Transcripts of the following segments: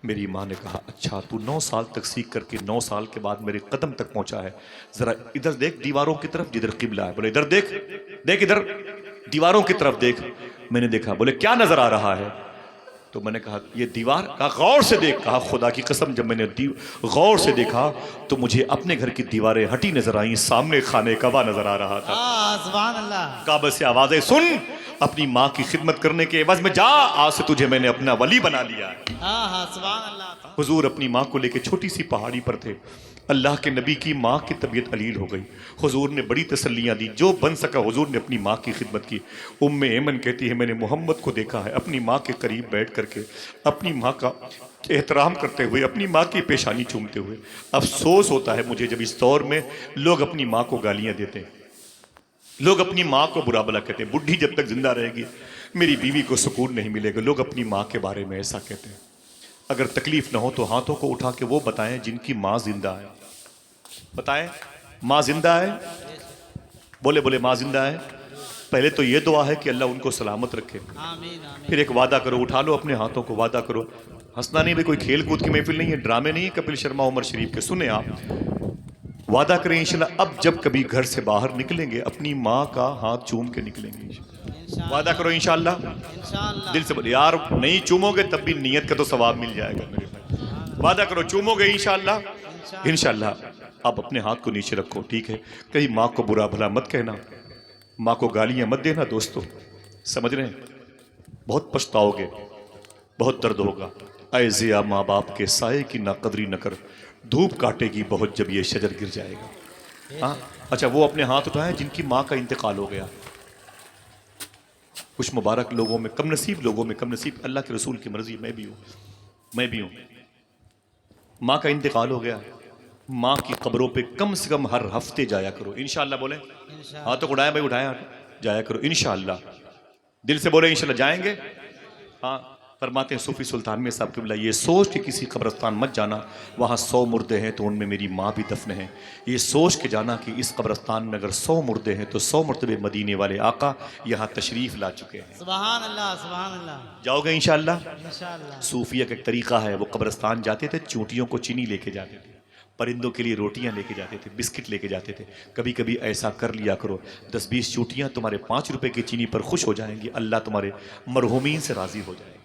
میری ماں نے کہا اچھا تو 9 سال تک سیکھ کر کے 9 سال کے بعد میرے قدم تک پہنچا ہے، ذرا ادھر دیکھ دیواروں کی طرف جدھر قبلہ ہے. بولے ادھر دیکھ، دیکھ ادھر دیواروں کی طرف دیکھ. میں نے دیکھا. بولے کیا نظر آ رہا ہے؟ تو میں نے کہا یہ دیوار. کہا غور سے دیکھ. کہا خدا کی قسم جب میں نے غور سے دیکھا تو مجھے اپنے گھر کی دیواریں ہٹی نظر آئیں، سامنے خانہ کعبہ نظر آ رہا تھا. سبحان اللہ. کعبہ سے آوازیں سن، اپنی ماں کی خدمت کرنے کے عوض میں جا، آج سے تجھے میں نے اپنا ولی بنا لیا ہے. سبحان اللہ. حضور اپنی ماں کو لے کے چھوٹی سی پہاڑی پر تھے. اللہ کے نبی کی ماں کی طبیعت علیل ہو گئی. حضور نے بڑی تسلیاں دی، جو بن سکا حضور نے اپنی ماں کی خدمت کی. ام ایمن کہتی ہے میں نے محمد کو دیکھا ہے اپنی ماں کے قریب بیٹھ کر کے اپنی ماں کا احترام کرتے ہوئے، اپنی ماں کی پیشانی چومتے ہوئے. افسوس ہوتا ہے مجھے جب اس دور میں لوگ اپنی ماں کو گالیاں دیتے ہیں، لوگ اپنی ماں کو برا بلا کہتے ہیں. بڈھی جب تک زندہ رہے گی میری بیوی کو سکون نہیں ملے گا. لوگ اپنی ماں کے بارے میں ایسا کہتے ہیں. اگر تکلیف نہ ہو تو ہاتھوں کو اٹھا کے وہ بتائیں جن کی ماں زندہ ہے. بتائیں ماں زندہ ہے؟ بولے بولے ماں زندہ ہے. پہلے تو یہ دعا ہے کہ اللہ ان کو سلامت رکھے. پھر ایک وعدہ کرو، اٹھا لو اپنے ہاتھوں کو، وعدہ کرو. ہنسنا نہیں بھائی، کوئی کھیل کود کی محفل نہیں ہے، ڈرامے نہیں ہے کپل شرما عمر شریف کے. سنیں آپ، وعدہ کریں انشاءاللہ اب جب کبھی گھر سے باہر نکلیں گے اپنی ماں کا ہاتھ چوم کے نکلیں گے انشاءاللہ. وعدہ کرو انشاءاللہ. دل سے بولے یار نہیں چومو گے تب بھی نیت کا تو ثواب مل جائے گا میرے بھائی. وعدہ کرو چومو گے انشاءاللہ. انشاءاللہ. آپ اپنے ہاتھ کو نیچے رکھو، ٹھیک ہے؟ کہیں ماں کو برا بھلا مت کہنا، ماں کو گالیاں مت دینا. دوستو سمجھ رہے ہیں؟ بہت پچھتاؤ گے، بہت درد ہوگا. اے زیا ماں باپ کے سائے کی نہ قدری نہ کر، دھوپ کاٹے گی بہت جب یہ شجر گر جائے گا. ہاں اچھا وہ اپنے ہاتھ اٹھائیں جن کی ماں کا انتقال ہو گیا. کچھ مبارک لوگوں میں، کم نصیب لوگوں میں، کم نصیب اللہ کے رسول کی مرضی، میں بھی ہوں، میں بھی ہوں. ماں کا انتقال ہو گیا. ماں کی قبروں پہ کم سے کم ہر ہفتے جایا کرو انشاءاللہ. بولیں ہاتھوں کو اٹھائیں بھائی، اٹھائیں، جایا کرو انشاءاللہ. دل سے بولیں انشاءاللہ جائیں گے. ہاں فرماتے ہیں صوفی سلطان میں صاحب قبلہ، یہ سوچ کے کسی قبرستان مت جانا وہاں 100 مردے ہیں تو ان میں میری ماں بھی دفن ہے. یہ سوچ کے جانا کہ اس قبرستان میں اگر 100 مردے ہیں تو 100 مرتبہ مدینے والے آقا یہاں تشریف لا چکے ہیں. سبحان اللہ. سبحان اللہ. جاؤ گے انشاءاللہ. انشاءاللہ. صوفیہ کا ایک طریقہ ہے، وہ قبرستان جاتے تھے، چونٹیوں کو چینی لے کے جاتے تھے، پرندوں کے لیے روٹیاں لے کے جاتے تھے، بسکٹ لے کے جاتے تھے. کبھی کبھی ایسا کر لیا کرو، 10-20 چونٹیاں تمہارے 5 روپے کی چینی پر خوش ہو جائیں گی، اللہ تمہارے مرحومین سے راضی ہو جائے گا.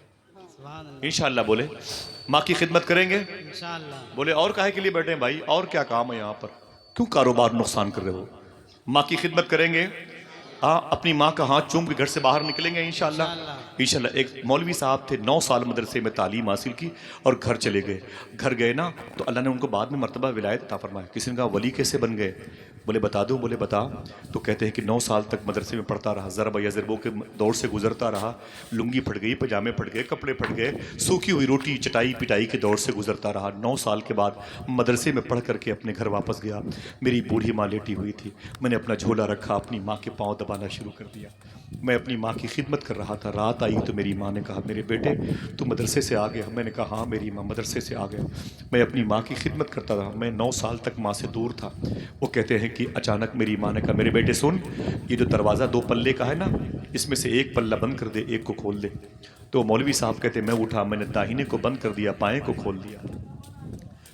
سبحان اللہ. انشاءاللہ. بولے ماں کی خدمت کریں گے. انشاءاللہ. بولے اور کاہے کے لیے بیٹھے ہیں بھائی، اور کیا کام ہے یہاں پر، کیوں کاروبار نقصان کر رہے ہو؟ ماں کی خدمت کریں گے. ہاں اپنی ماں کا ہاتھ چوم کے گھر سے باہر نکلیں گے انشاءاللہ. انشاءاللہ. ایک مولوی صاحب تھے، 9 سال مدرسے میں تعلیم حاصل کی اور گھر چلے گئے. گھر گئے نا تو اللہ نے ان کو بعد میں مرتبہ ولایت عطا فرمایا. کسی نے کہا ولی کیسے بن گئے؟ بولے بتا دوں. بولے بتا. تو کہتے ہیں کہ 9 سال تک مدرسے میں پڑھتا رہا، ضرب یا ضربوں کے دور سے گزرتا رہا، لنگی پھٹ گئی، پجامے پھٹ گئے، کپڑے پھٹ گئے، سوکھی ہوئی روٹی چٹائی پٹائی کے دور سے گزرتا رہا. 9 سال کے بعد مدرسے میں پڑھ کر کے اپنے گھر واپس گیا. میری بوڑھی ماں لیٹی ہوئی تھی، میں نے اپنا جھولا رکھا، اپنی ماں کے پاؤں دبانا شروع کر دیا. میں اپنی ماں کی خدمت کر رہا تھا. رات آئی تو میری ماں نے کہا میرے بیٹے تو مدرسے سے آ گیا؟ میں نے کہا ہاں میری ماں مدرسے سے آ گیا. میں اپنی ماں کی خدمت کرتا رہا، میں 9 سال تک ماں سے دور تھا. وہ کہتے ہیں کہ اچانک میری ماں نے کہا میرے بیٹے سن، یہ جو دروازہ 2 پلے کا ہے نا، اس میں سے ایک پلہ بند کر دے، ایک کو کھول دے. تو مولوی صاحب کہتے ہیں میں اٹھا، میں نے داہنے کو بند کر دیا، بائیں کو کھول دیا.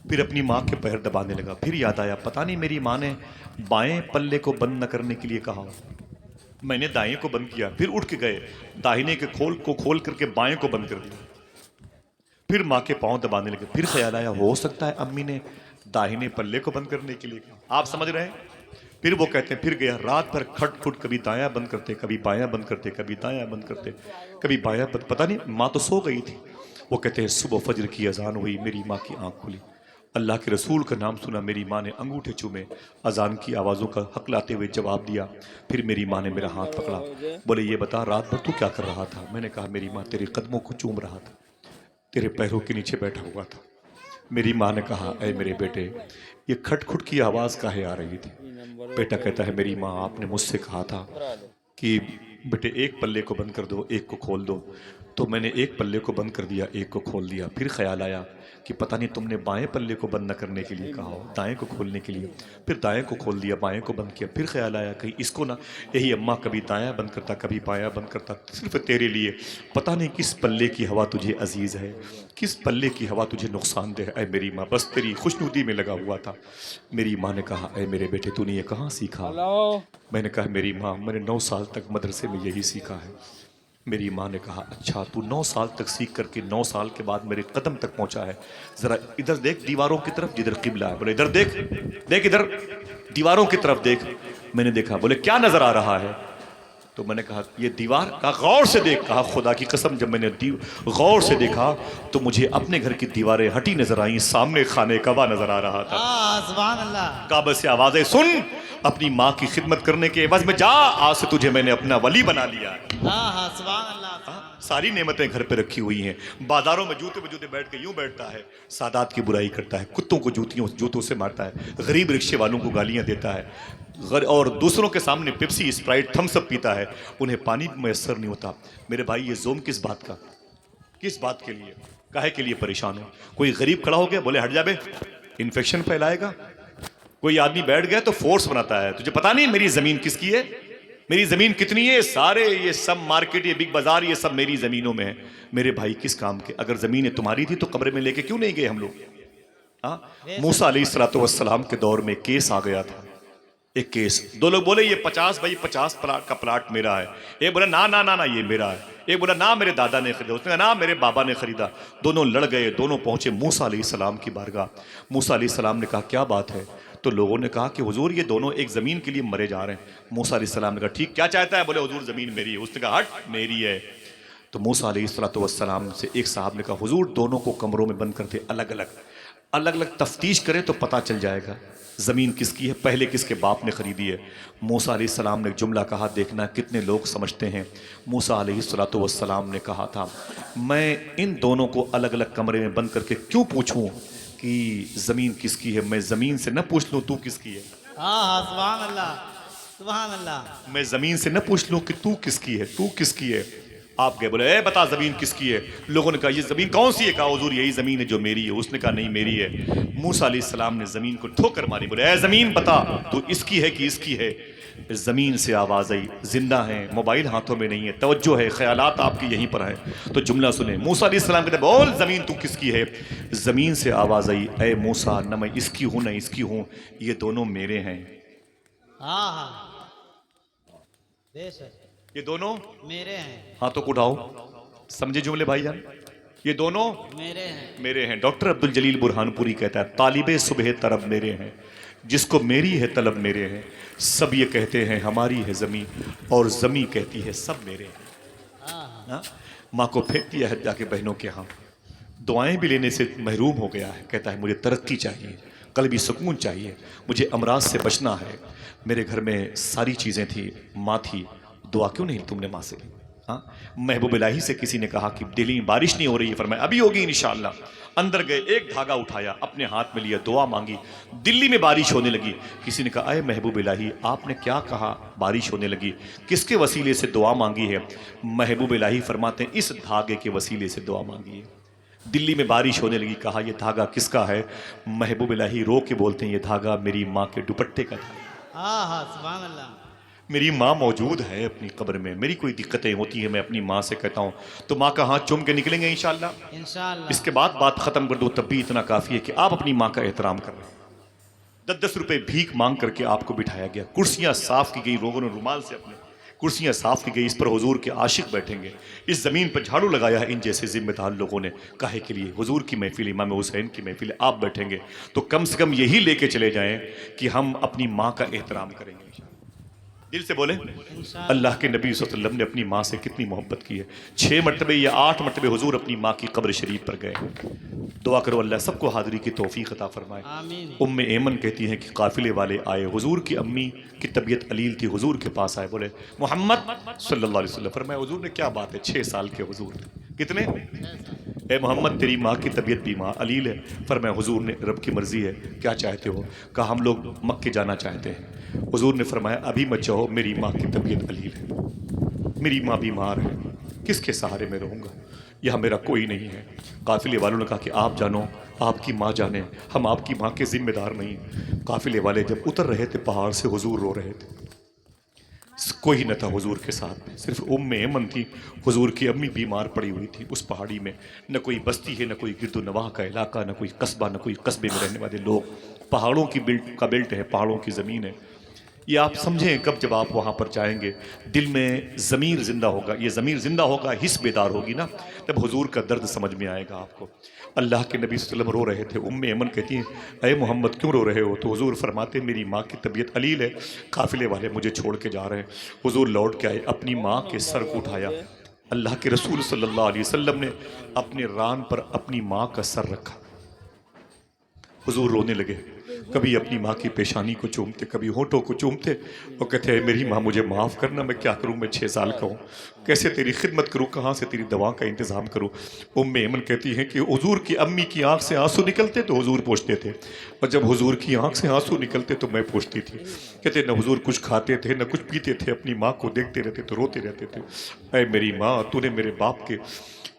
پھر اپنی ماں کے پیر دبانے لگا. پھر یاد آیا پتہ نہیں میری ماں نے بائیں پلے کو بند نہ کرنے کے لیے کہا، میں نے دائیں کو بند کیا. پھر اٹھ کے گئے، داہنے کے کھول کر کے بائیں کو بند کر دیا. پھر ماں کے پاؤں دبانے لگے. پھر خیال آیا ہو سکتا ہے امی نے داہنے پلے کو بند کرنے کے لیے کہا. آپ سمجھ رہے ہیں؟ پھر وہ کہتے ہیں پھر گیا رات بھر کھٹ کھٹ، کبھی دایاں بند کرتے، کبھی بایاں بند کرتے، کبھی دایاں بند کرتے، کبھی بایاں بند. پتہ نہیں ماں تو سو گئی تھی. وہ کہتے ہیں صبح فجر کی اذان ہوئی، میری ماں کی آنکھ کھلی، اللہ کے رسول کا نام سنا، میری ماں نے انگوٹھے چومے، اذان کی آوازوں کا حق لاتے ہوئے جواب دیا. پھر میری ماں نے میرا ہاتھ پکڑا. بولے یہ بتا رات بھر تو کیا کر رہا تھا؟ میں نے کہا میری ماں تیرے قدموں کو چوم رہا تھا، تیرے پیروں کے نیچے بیٹھا ہوا تھا. میری ماں نے کہا اے میرے بیٹے یہ کھٹ کھٹ کی آواز کاہے آ رہی تھی؟ بیٹا کہتا ہے میری ماں آپ نے مجھ سے کہا تھا کہ بیٹے ایک پلے کو بند کر دو ایک کو کھول دو. تو میں نے ایک پلے کو بند کر دیا ایک کو کھول دیا. پھر خیال آیا کہ پتہ نہیں تم نے بائیں پلے کو بند نہ کرنے کے لیے کہا ہو، دائیں کو کھولنے کے لیے. پھر دائیں کو کھول دیا بائیں کو بند کیا. پھر خیال آیا کہیں اس کو نہ. یہی اماں کبھی دائیں بند کرتا کبھی بائیں بند کرتا صرف تیرے لیے. پتہ نہیں کس پلے کی ہوا تجھے عزیز ہے، کس پلے کی ہوا تجھے نقصان دہ. اے میری ماں بس تیری خوشنودی میں لگا ہوا تھا. میری ماں نے کہا اے میرے بیٹے تو نے یہ کہاں سیکھا؟ میں نے کہا میری ماں میں نے 9 سال تک مدرسے میں یہی سیکھا ہے. میری ماں نے کہا اچھا تو 9 سال تک سیکھ کر کے 9 سال کے بعد میرے قدم تک پہنچا ہے. ذرا ادھر دیکھ دیواروں کی طرف جدھر قبلہ ہے. بولے ادھر دیکھ دیکھ ادھر دیواروں کی طرف دیکھ. میں نے دیکھا. بولے کیا نظر آ رہا ہے؟ تو میں نے کہا یہ دیوار. کہا غور سے دیکھ. کہا خدا کی قسم جب میں نے غور سے دیکھا تو مجھے اپنے گھر کی دیواریں ہٹی نظر آئیں. سامنے خانے کعبہ نظر آ رہا تھا. سبحان اللہ. کعبہ سے آوازیں سن. اپنی ماں کی خدمت کرنے کے عوض میں جا آج سے تجھے میں نے اپنا ولی بنا لیا ہے. سبحان اللہ. ساری نعمتیں گھر پہ رکھی ہوئی ہیں. بازاروں میں جوتے بجوتے بیٹھ کے یوں بیٹھتا ہے. سادات کی برائی کرتا ہے. کتوں کو جوتوں سے مارتا ہے. غریب رکشے والوں کو گالیاں دیتا ہے. اور دوسروں کے سامنے پیپسی اسپرائٹ تھمس اپ پیتا ہے. انہیں پانی میسر نہیں ہوتا. میرے بھائی یہ زوم کس بات کا؟ کس بات کے لیے؟ کاہے کے لیے پریشان ہو؟ کوئی غریب کھڑا ہو گیا بولے ہٹ جا بے انفیکشن پھیلائے گا. کوئی آدمی بیٹھ گیا تو فورس بناتا ہے. تجھے پتا نہیں میری زمین کس کی ہے؟ میری زمین کتنی ہے؟ سارے یہ سب مارکیٹ یہ بگ بازار یہ سب میری زمینوں میں ہے. میرے بھائی کس کام کے؟ اگر زمینیں تمہاری تھی تو قبر میں لے کے کیوں نہیں گئے ہم لوگ؟ موسیٰ علیہ السلام کے دور میں کیس آ گیا تھا. ایک کیس. 2 لوگ بولے یہ 50 بائی 50 پلاٹ کا پلاٹ میرا ہے. ایک بولا نا یہ میرا ہے. ایک بولا نا میرے دادا نے خریدا. اس نے کہا نا میرے بابا نے خریدا. دونوں لڑ گئے. دونوں پہنچے موسیٰ علیہ السلام کی بارگاہ. موسیٰ علیہ السلام نے کہا کیا بات ہے؟ تو لوگوں نے کہا کہ حضور یہ دونوں ایک زمین کے لیے مرے جا رہے ہیں. موسیٰ علیہ السلام نے کہا ٹھیک کیا چاہتا ہے؟ بولے حضور زمین میری ہے. اس نے کہا ہٹ میری ہے. تو موسیٰ علیہ السلام سے ایک صاحب نے کہا حضور دونوں کو کمروں میں بند کرتے الگ الگ تفتیش کرے تو پتہ چل جائے گا زمین کس کی ہے، پہلے کس کے باپ نے خریدی ہے. موسیٰ علیہ السلام نے ایک جملہ کہا دیکھنا کتنے لوگ سمجھتے ہیں. موسیٰ علیہ السلام نے کہا تھا میں ان دونوں کو الگ الگ کمرے میں بند کر کے کیوں پوچھوں کہ زمین کس کی ہے؟ میں زمین سے نہ پوچھ لوں تو کس کی ہے. سبحان اللہ. سبحان اللہ. میں زمین سے نہ پوچھ لوں کہ تو کس کی ہے، تو کس کی ہے. آپ گئے بولے اے بتا زمین کس کی ہے. لوگوں نے کہا یہ زمین کون سی ہے؟ کہا حضور یہی زمین ہے جو میری ہے. اس نے کہا نہیں میری ہے. موسیٰ علیہ السلام نے زمین کو ٹھوکر ماری. بولے اے زمین بتا تو اس کی ہے کہ اس کی ہے. زمین سے آواز آئی زندہ ہیں، موبائل ہاتھوں میں نہیں ہے، توجہ ہے، خیالات آپ کے یہیں پر ہیں. تو جملہ سنیں. موسیٰ علیہ السلام کہتے بول زمین تو کس کی ہے. زمین سے آواز آئی اے موسیٰ نہ میں اس کی ہوں نہ اس کی ہوں، یہ دونوں میرے ہیں. یہ دونوں میرے ہیں. ہاتھوں کو اٹھاؤ. سمجھے جملے بھائی جان؟ یہ دونوں میرے ہیں. ڈاکٹر عبدالجلیل برہان پوری کہتا ہے طالب صبح طرب میرے ہیں، جس کو میری ہے طلب میرے ہیں. سب یہ کہتے ہیں ہماری ہے زمین اور زمین کہتی ہے سب میرے ہیں. ماں کو پھینک دیا ہے جا کے بہنوں کے ہاں. دعائیں بھی لینے سے محروم ہو گیا ہے. کہتا ہے مجھے ترقی چاہیے، قلبی سکون چاہیے، مجھے امراض سے بچنا ہے. میرے گھر میں ساری چیزیں تھی، ماں تھی، دعا کیوں نہیں تم نے ماں سے لی؟ محبوب الہی سے کسی نے کہا کہ دلی بارش نہیں ہو رہی ہے. فرمایا ابھی ہوگی انشاءاللہ. اندر گئے ایک دھاگا اٹھایا اپنے ہاتھ میں لیا دعا مانگی. دلی میں بارش ہونے لگی. کسی نے کہا اے محبوب الہی آپ نے کیا کہا بارش ہونے لگی؟ کس کے وسیلے سے دعا مانگی ہے؟ محبوب الہی فرماتے ہیں اس دھاگے کے وسیلے سے دعا مانگی ہے. دلی میں بارش ہونے لگی. کہا یہ دھاگا کس کا ہے؟ محبوب الہی رو کے بولتے ہیں یہ دھاگا میری ماں کے دوپٹے کا تھا. سبحان اللہ. میری ماں موجود ہے اپنی قبر میں. میری کوئی دقتیں ہوتی ہیں میں اپنی ماں سے کہتا ہوں تو ماں کا ہاتھ چوم کے نکلیں گے انشاءاللہ. اس کے بعد بات ختم کر دو. تب بھی اتنا کافی ہے کہ آپ اپنی ماں کا احترام کر رہے ہیں. 10 روپے بھیک مانگ کر کے آپ کو بٹھایا گیا. کرسیاں صاف کی گئی، لوگوں نے رومال سے اپنے کرسیاں صاف کی گئی. اس پر حضور کے عاشق بیٹھیں گے. اس زمین پر جھاڑو لگایا ہے ان جیسے ذمہ دار لوگوں نے. کاہے کے لیے؟ حضور کی محفل، امام حسین کی محفل، آپ بیٹھیں گے تو کم سے کم یہی لے کے چلے جائیں کہ ہم اپنی ماں کا احترام کریں گے. دل سے بولیں اللہ کے نبی صلی اللہ علیہ وسلم نے اپنی ماں سے کتنی محبت کی ہے. 6 مرتبے یا 8 مرتبے حضور اپنی ماں کی قبر شریف پر گئے. دعا کرو اللہ سب کو حاضری کی توفیق عطا فرمائے. ام ایمن کہتی ہیں کہ قافلے والے آئے. حضور کی امی کی طبیعت علیل تھی. حضور کے پاس آئے. بولے محمد صلی اللہ علیہ وسلم. فرمایا حضور نے کیا بات ہے 6 سال کے حضور تھے. کتنے؟ اے محمد تیری ماں کی طبیعت بیمار علیل ہے. فرمایا حضور نے رب کی مرضی ہے کیا چاہتے ہو؟ کہا ہم لوگ مکے جانا چاہتے ہیں. حضور نے فرمایا ابھی مت جاؤ میری ماں کی طبیعت علیل ہے. میری ماں بیمار ہے، کس کے سہارے میں رہوں گا؟ یہاں میرا کوئی نہیں ہے۔ قافلے والوں نے کہا کہ آپ جانو، آپ کی ماں جانے، ہم آپ کی ماں کے ذمہ دار نہیں۔ قافلے والے جب اتر رہے تھے پہاڑ سے، حضور رو رہے تھے، کوئی نہ تھا حضور کے ساتھ، صرف ایمن تھی، حضور کی امی بیمار پڑی ہوئی تھی اس پہاڑی میں۔ نہ کوئی بستی ہے، نہ کوئی گرد و نواح کا علاقہ، نہ کوئی قصبہ، نہ کوئی قصبے میں رہنے والے لوگ، پہاڑوں کی بیلٹ ہے، پہاڑوں کی زمین ہے۔ یہ آپ سمجھیں کب جب آپ وہاں پر جائیں گے، دل میں ضمیر زندہ ہوگا، یہ ضمیر زندہ ہوگا، حس بیدار ہوگی نا، تب حضور کا درد سمجھ میں آئے گا آپ کو۔ اللہ کے نبی صلی اللہ علیہ وسلم رو رہے تھے، ایمن کہتی ہیں اے محمد کیوں رو رہے ہو؟ تو حضور فرماتے میری ماں کی طبیعت علیل ہے، قافلے والے مجھے چھوڑ کے جا رہے ہیں۔ حضور لوٹ کے آئے، اپنی ماں کے سر کو اٹھایا، اللہ کے رسول صلی اللہ علیہ وسلم نے اپنے ران پر اپنی ماں کا سر رکھا، حضور رونے لگے، کبھی اپنی ماں کی پیشانی کو چومتے، کبھی ہونٹوں کو چومتے، اور کہتے ہیں میری ماں مجھے معاف کرنا، میں کیا کروں، میں 6 سال کا ہوں، کیسے تیری خدمت کروں، کہاں سے تیری دوا کا انتظام کروں۔ ایمن کہتی ہیں کہ حضور کی امی کی آنکھ سے آنسو نکلتے تو حضور پوچھتے تھے، اور جب حضور کی آنکھ سے آنسو نکلتے تو میں پوچھتی تھی۔ کہتے نہ حضور کچھ کھاتے تھے نہ کچھ پیتے تھے، اپنی ماں کو دیکھتے رہتے تو روتے رہتے تھے۔ اے میری ماں، تو نے میرے باپ کے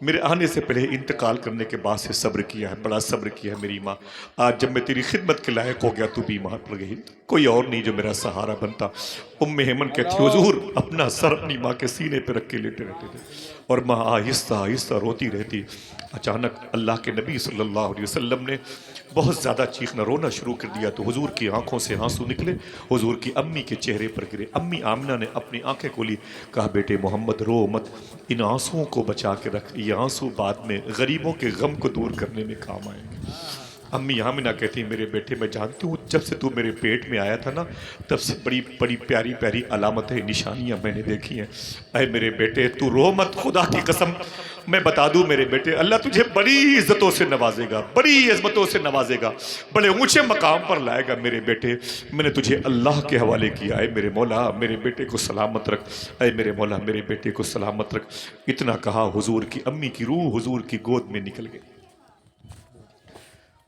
میرے آنے سے پہلے انتقال کرنے کے بعد سے صبر کیا ہے، بڑا صبر کیا ہے میری ماں، آج جب میں تیری خدمت کے لائق ہو گیا تو بیمار پڑ گئی، کوئی اور نہیں جو میرا سہارا بنتا۔ ایمن کہتی حضور اپنا سر اپنی ماں کے سینے پہ رکھ کے لیٹے رہتے تھے، اور ماں آہستہ آہستہ روتی رہتی۔ اچانک اللہ کے نبی صلی اللہ علیہ وسلم نے بہت زیادہ چیخنا رونا شروع کر دیا، تو حضور کی آنکھوں سے آنسو نکلے، حضور کی امی کے چہرے پر گرے۔ امی آمنہ نے اپنی آنکھیں کھولی، کہا بیٹے محمد رو مت، ان آنسوؤں کو بچا کے رکھ، یہ آنسو بعد میں غریبوں کے غم کو دور کرنے میں کام آئیں گے۔ امی آمنہ کہتی ہیں میرے بیٹے میں جانتی ہوں جب سے تو میرے پیٹ میں آیا تھا نا، تب سے بڑی بڑی پیاری پیاری علامتیں نشانیاں میں نے دیکھی ہیں، اے میرے بیٹے تو رو مت، خدا کی قسم میں بتا دوں میرے بیٹے، اللہ تجھے بڑی عزتوں سے نوازے گا، بڑی عظمتوں سے نوازے گا، بڑے اونچے مقام پر لائے گا میرے بیٹے، میں نے تجھے اللہ کے حوالے کیا، اے میرے مولا میرے بیٹے کو سلامت رکھ، اے میرے مولا میرے بیٹے کو سلامت رکھ۔ اتنا کہا حضور کی امی کی روح حضور کی گود میں نکل گئی،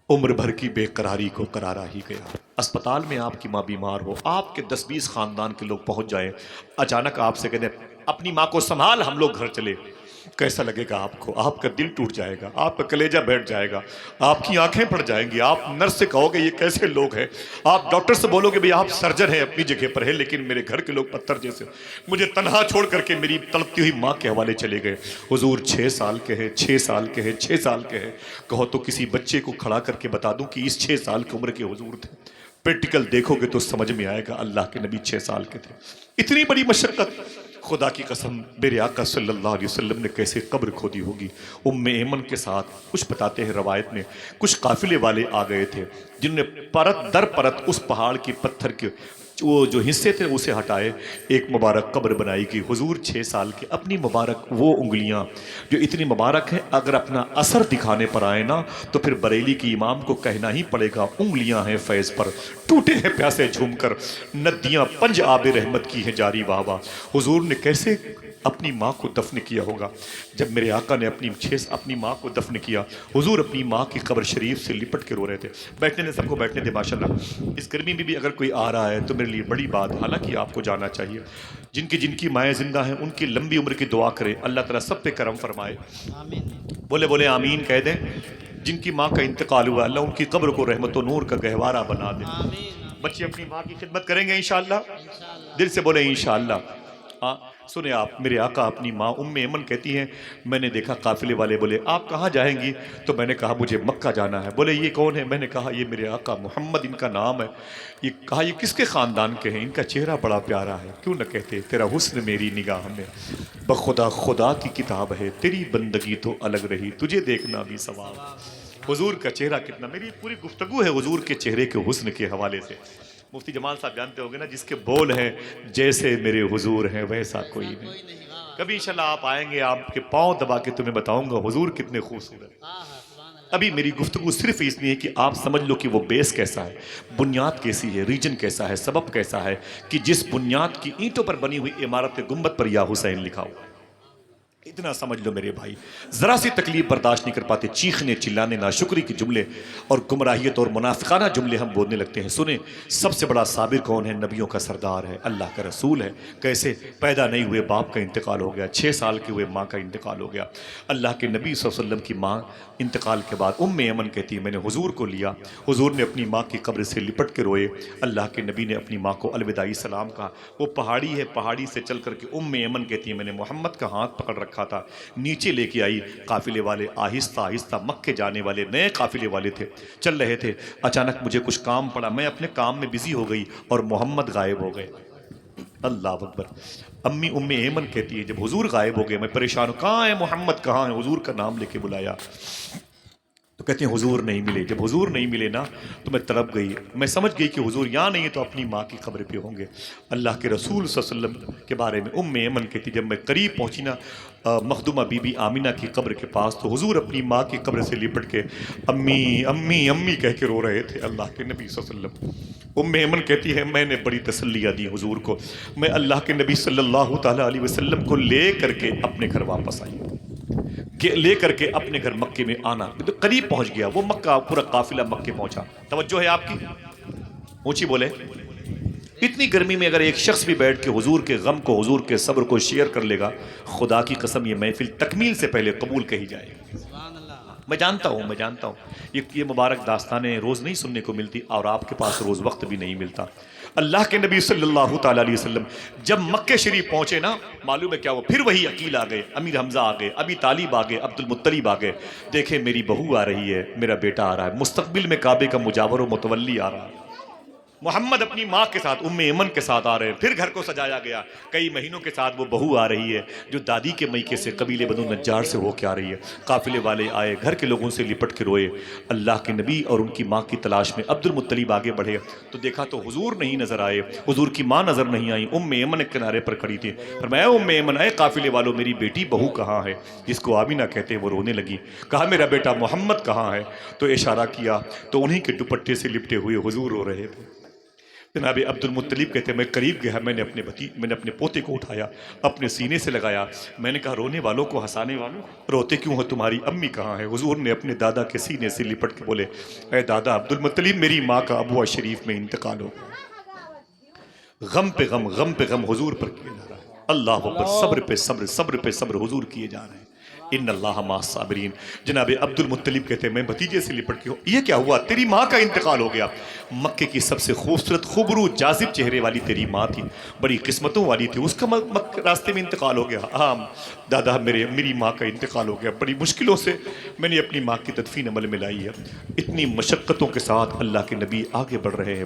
عمر بھر کی بے قراری کو قرارا ہی گیا۔ اسپتال میں آپ کی ماں بیمار ہو، آپ کے 10-20 خاندان کے لوگ پہنچ جائیں، اچانک آپ سے کہتے ہیں اپنی ماں کو سنبھال، ہم لوگ گھر چلے، کیسا لگے گا آپ کو؟ آپ کا دل ٹوٹ جائے گا، آپ کا کلیجہ بیٹھ جائے گا، آپ کی آنکھیں پھٹ جائیں گی، آپ نرس سے کہو گے یہ کیسے لوگ ہیں، آپ ڈاکٹر سے بولو گے بھئی آپ سرجن ہیں اپنی جگہ پر ہے، لیکن میرے گھر کے لوگ پتھر جیسے مجھے تنہا چھوڑ کر کے میری تڑپتی ہوئی ماں کے حوالے چلے گئے۔ حضور 6 سال کے ہیں، 6 سال کے ہیں، 6 سال کے ہیں، کہو تو کسی بچے کو کھڑا کر کے بتا دوں کہ اس 6 سال کی عمر کے حضور تھے، پریکٹیکل دیکھو گے تو سمجھ میں آئے گا اللہ کے نبی 6 سال کے تھے۔ اتنی بڑی مشقت، خدا کی قسم میرے آقا صلی اللہ علیہ وسلم نے کیسے قبر کھودی ہوگی ایمن کے ساتھ۔ کچھ بتاتے ہیں روایت میں کچھ قافلے والے آ گئے تھے جنہوں نے پرت در پرت اس پہاڑ کی پتھر کے وہ جو حصے تھے اسے ہٹائے، ایک مبارک قبر بنائی گئی۔ حضور 6 سال کے، اپنی مبارک وہ انگلیاں جو اتنی مبارک ہیں اگر اپنا اثر دکھانے پر آئے نا تو پھر بریلی کی امام کو کہنا ہی پڑے گا انگلیاں ہیں فیض پر، ٹوٹے ہیں پیاسے جھوم کر، ندیاں پنج آب رحمت کی ہیں جاری واہ واہ۔ حضور نے کیسے اپنی ماں کو دفن کیا ہوگا؟ جب میرے آقا نے اپنی ماں کو دفن کیا، حضور اپنی ماں کی قبر شریف سے لپٹ کے رو رہے تھے۔ بیٹھنے دیں، سب کو بیٹھنے دیں ماشاءاللہ۔ اس گرمی میں بھی اگر کوئی آ رہا ہے تو میرے لیے بڑی بات، حالانکہ آپ کو جانا چاہیے، جن کی مائیں زندہ ہیں ان کی لمبی عمر کی دعا کریں، اللہ تعالیٰ سب پہ کرم فرمائے، آمین بولے آمین کہہ دیں۔ جن کی ماں کا انتقال ہوا اللہ ان کی قبر کو رحمت و نور کا گہوارہ بنا دے۔ آمین بچے اپنی ماں کی خدمت کریں گے انشاءاللہ، انشاءاللہ۔ دل سے بولے انشاءاللہ۔ سنیں آپ، میرے آقا اپنی ماں ایمن کہتی ہیں میں نے دیکھا قافلے والے بولے آپ کہاں جائیں گی؟ تو میں نے کہا مجھے مکہ جانا ہے۔ بولے یہ کون ہے؟ میں نے کہا یہ میرے آقا محمد ان کا نام ہے۔ یہ کہا یہ کس کے خاندان کے ہیں؟ ان کا چہرہ بڑا پیارا ہے، کیوں نہ کہتے تیرا حسن میری نگاہ میں بخدا خدا کی کتاب ہے، تیری بندگی تو الگ رہی، تجھے دیکھنا بھی ثواب۔ حضور کا چہرہ کتنا، میری پوری گفتگو ہے حضور کے چہرے کے حسن کے حوالے سے۔ مفتی جمال صاحب جانتے ہوگے نا، جس کے بول ہیں جیسے میرے حضور ہیں ویسا کوئی نہیں۔ کبھی انشاءاللہ آپ آئیں گے، آپ کے پاؤں دبا کے تمہیں بتاؤں گا حضور کتنے خوبصورت۔ ابھی میری گفتگو صرف اس لیے کہ آپ سمجھ لو کہ وہ بیس کیسا ہے، بنیاد کیسی ہے، ریجن کیسا ہے، سبب کیسا ہے، کہ جس بنیاد کی اینٹوں پر بنی ہوئی عمارت گنبد پر یا حسین لکھا ہوا۔ اتنا سمجھ لو میرے بھائی، ذرا سی تکلیف برداشت نہیں کر پاتے، چیخنے چلانے ناشکری کے جملے اور گمراہیت اور منافقانہ جملے ہم بولنے لگتے ہیں۔ سنیں، سب سے بڑا صابر کون ہے؟ نبیوں کا سردار ہے، اللہ کا رسول ہے۔ کیسے؟ پیدا نہیں ہوئے باپ کا انتقال ہو گیا، 6 سال کے ہوئے ماں کا انتقال ہو گیا۔ اللہ کے نبی صلی اللہ علیہ وسلم کی ماں انتقال کے بعد ایمن کہتی ہے میں نے حضور کو لیا، حضور نے اپنی ماں کی قبر سے لپٹ کے روئے، اللہ کے نبی نے اپنی ماں کو الوداعی سلام کہا۔ وہ پہاڑی ہے، پہاڑی سے چل کر کے ایمن کہتی ہے میں نے محمد کا ہاتھ پکڑ رکھا تھا، نیچے لے کے آئی۔ قافلے والے آہستہ آہستہ مکے جانے والے نئے قافلے والے تھے، چل رہے تھے، اچانک مجھے کچھ کام پڑا، میں اپنے کام میں بزی ہو گئی اور محمد غائب ہو گئے۔ اللہ اکبر۔ امی ایمن کہتی ہے جب حضور غائب ہو گئے میں پریشان ہوں، کہاں ہے محمد، کہاں ہے؟ حضور کا نام لے کے بلایا تو کہتے ہیں حضور نہیں ملے۔ جب حضور نہیں ملے نا تو میں تڑپ گئی، میں سمجھ گئی کہ حضور یہاں نہیں ہے تو اپنی ماں کی قبر پہ ہوں گے۔ اللہ کے رسول صلی اللہ علیہ وسلم کے بارے میں ایمن کہتی جب میں قریب پہنچی نا مخدومہ بی بی آمینہ کی قبر کے پاس تو حضور اپنی ماں کی قبر سے لپٹ کے امی امی امی کہہ کے رو رہے تھے اللہ کے نبی صلی اللہ علیہ وسلم۔ ایمن کہتی ہے میں نے بڑی تسلیاں دی حضور کو، میں اللہ کے نبی صلی اللہ تعالیٰ علیہ وسلم کو لے کر کے اپنے گھر واپس آئی، لے کر کے اپنے گھر مکے میں آنا، قریب پہنچ گیا وہ مکہ، پورا قافلہ مکے پہنچا۔ توجہ ہے آپ کی؟ اونچی بولے۔ اتنی گرمی میں اگر ایک شخص بھی بیٹھ کے حضور کے غم کو، حضور کے صبر کو شیئر کر لے گا، خدا کی قسم یہ محفل تکمیل سے پہلے قبول کہی جائے گی۔ سبحان اللہ۔ میں جانتا ہوں یہ مبارک داستانیں روز نہیں سننے کو ملتی اور آپ کے پاس روز وقت بھی نہیں ملتا۔ اللہ کے نبی صلی اللہ تعالیٰ علیہ وسلم جب مکہ شریف پہنچے نا، معلوم ہے کیا وہ پھر وہی عقیل آ گئے، امیر حمزہ آ گئے، ابی طالب آ گئے، عبد المطلب آ گئے، دیکھیں میری بہو آ رہی ہے، میرا بیٹا آ رہا ہے، مستقبل میں کعبے کا مجاور و متولی آ رہا ہے۔ محمد اپنی ماں کے ساتھ ایمن کے ساتھ آ رہے ہیں، پھر گھر کو سجایا گیا، کئی مہینوں کے ساتھ وہ بہو آ رہی ہے جو دادی کے میکے سے قبیلے بنو نجار سے ہو کے آ رہی ہے۔ قافلے والے آئے، گھر کے لوگوں سے لپٹ کے روئے، اللہ کے نبی اور ان کی ماں کی تلاش میں عبد المطلب آگے بڑھے تو دیکھا تو حضور نہیں نظر آئے، حضور کی ماں نظر نہیں آئی، ایمن ایک کنارے پر کھڑی تھی۔ فرمایا ایمن، اے قافلے والوں میری بیٹی بہو کہاں ہے؟ جس کو آمینہ کہتے ہیں وہ رونے لگی، کہا میرا بیٹا محمد کہاں ہے؟ تو اشارہ کیا تو انہی کے دوپٹے سے لپٹے ہوئے حضور رو رہے تھے۔ جناب عبد المطلب کہتے ہیں میں قریب گیا، میں نے اپنے پوتے کو اٹھایا، اپنے سینے سے لگایا، میں نے کہا رونے والوں کو ہنسانے والوں روتے کیوں ہو، تمہاری امی کہاں ہے؟ حضور نے اپنے دادا کے سینے سے لپٹ کے بولے اے دادا عبد المطلب، میری ماں کا ابوا شریف میں انتقال ہو گیا۔ غم پہ غم، غم پہ غم حضور پر کیا جا رہا ہے، اللہ اکبر، صبر پہ صبر، صبر پہ صبر حضور کیے جا رہے ہیں۔ ان اللہ مع الصابرین۔ جناب عبد المطلب کہتے ہیں میں بھتیجے سے لپٹ کے یہ کیا ہوا؟ تیری ماں کا انتقال ہو گیا۔ مکے کی سب سے خوبصورت خوبرو جاذب چہرے والی تیری ماں تھی، بڑی قسمتوں والی تھی، اس کا راستے میں انتقال ہو گیا۔ ہاں دادا میری ماں کا انتقال ہو گیا، بڑی مشکلوں سے میں نے اپنی ماں کی تدفین عمل میں لائی ہے۔ اتنی مشقتوں کے ساتھ اللہ کے نبی آگے بڑھ رہے ہیں۔